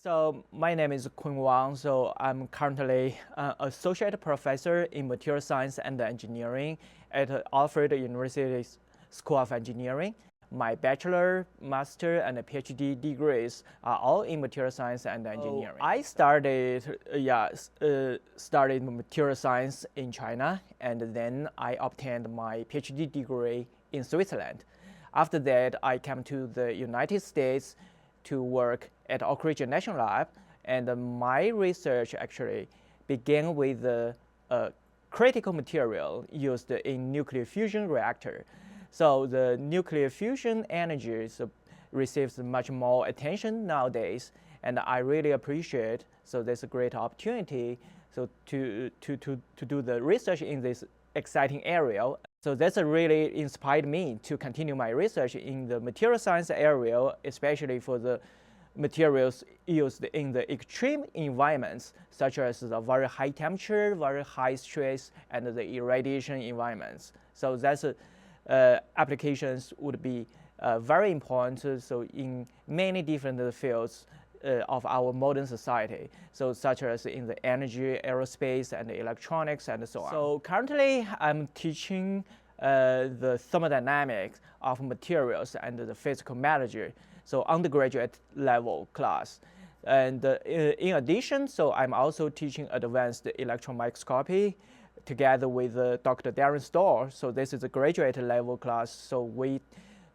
So my name is Kun Wang. So I'm currently an associate professor in material science and engineering at Alfred University School of Engineering. My bachelor, master, and PhD degrees are all in material science and engineering. I studied material science in China, and then I obtained my PhD degree in Switzerland. After that, I came to the United States to work at Oak Ridge National Lab, and my research actually began with the critical material used in nuclear fusion reactor. So the nuclear fusion energy receives much more attention nowadays, and I really appreciate. So there's a great opportunity to do the research in this exciting area. So that's really inspired me to continue my research in the material science area, especially for the materials used in the extreme environments, such as the very high temperature, very high stress, and the irradiation environments. So that's applications would be very important. So in many different fields of our modern society, so such as in the energy, aerospace, and electronics, and so on. So currently, I'm teaching the thermodynamics of materials and the physical metallurgy, so undergraduate level class. And in addition, so I'm also teaching advanced electron microscopy together with Dr. Darren Stoll. So this is a graduate level class. So we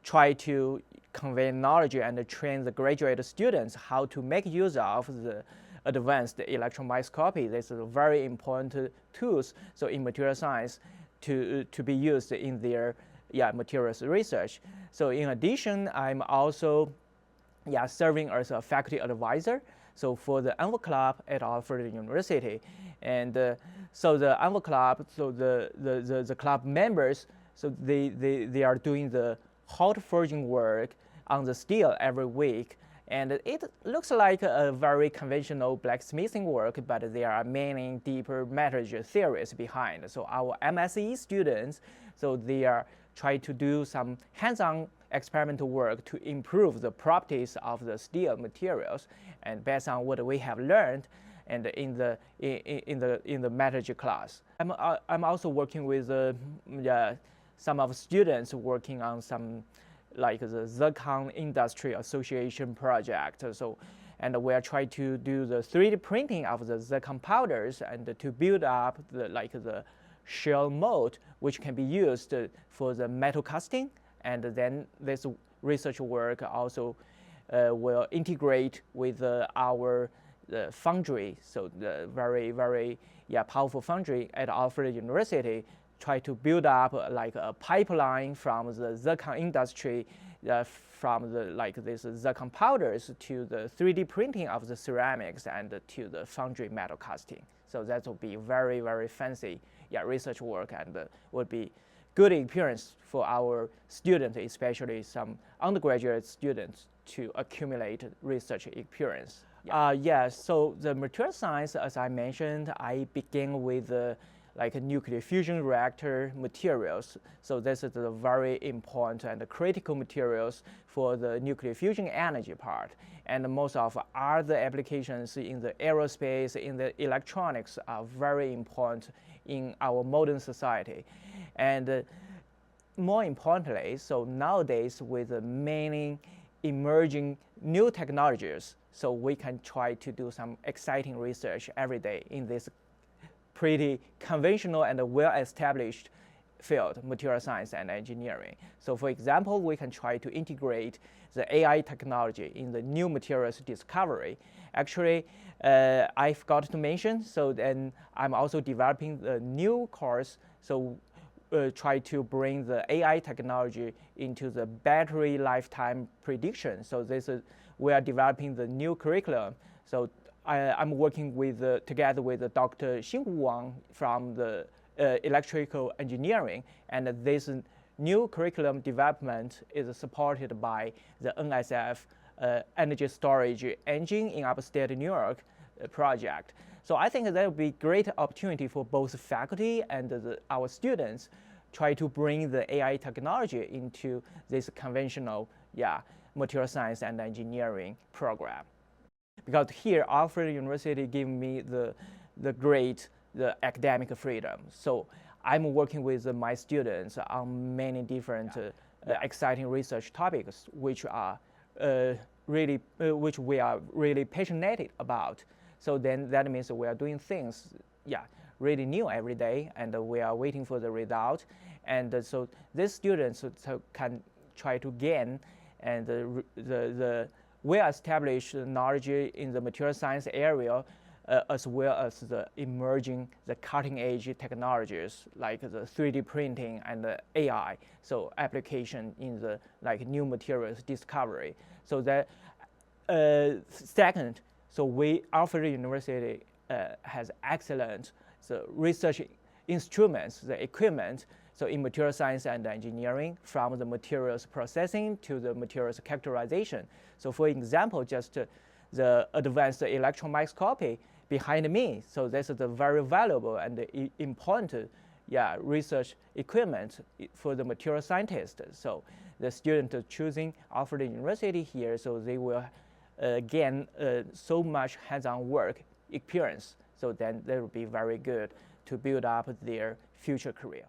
try to convey knowledge and train the graduate students how to make use of the advanced electron microscopy. This is a very important tools so in material science to be used in their materials research. So in addition, I'm also serving as a faculty advisor. So for the Envo Club at Alfred University, and so the Envo Club, so the club members, so they are doing the hot forging work on the steel every week, and it looks like a very conventional blacksmithing work, but there are many deeper metallurgy theories behind. So our MSE students, so they are trying to do some hands-on experimental work to improve the properties of the steel materials, and based on what we have learned, and in the metallurgy class. I'm also working with some of students working on some like the zircon industry association project. So, and we are trying to do the 3D printing of the zircon powders and to build up the shell mold, which can be used for the metal casting. And then this research work also will integrate with our foundry, so the very powerful foundry at Alfred University, try to build up like a pipeline from the zircon industry, from this zircon powders to the 3D printing of the ceramics and to the foundry metal casting. So that will be very fancy research work, and would be good experience for our students, especially some undergraduate students, to accumulate research experience. Yes, so the material science, as I mentioned, I began with like nuclear fusion reactor materials. So this is the very important and critical materials for the nuclear fusion energy part. And most of other applications in the aerospace, in the electronics are very important in our modern society. And more importantly, so nowadays with many emerging new technologies, so we can try to do some exciting research every day in this pretty conventional and well-established field, material science and engineering. So for example, we can try to integrate the AI technology in the new materials discovery. Actually, I forgot to mention, so then I'm also developing the new course, so try to bring the AI technology into the battery lifetime prediction. So this is, we are developing the new curriculum. So I'm working with together with Dr. Kun Wang from the electrical engineering, and this new curriculum development is supported by the NSF energy storage engine in upstate New York project. So I think that would be great opportunity for both faculty and our students try to bring the AI technology into this conventional material science and engineering program. because here Alfred University gave me the academic freedom. So I'm working with my students on many different exciting research topics, which are which we are really passionate about. So then that means we are doing things, really new every day, and we are waiting for the result. And so these students can try to gain and the well-established knowledge in the material science area, as well as the emerging, the cutting-edge technologies like the 3D printing and the AI. So application in the new materials discovery. So that second, so Alfred University has excellent research instruments, the equipment. So in material science and engineering, from the materials processing to the materials characterization. So for example, just the advanced electron microscopy behind me. So this is a very valuable and important research equipment for the material scientist. So the student choosing Alfred University here, so they will gain so much hands-on work experience. So then they will be very good to build up their future career.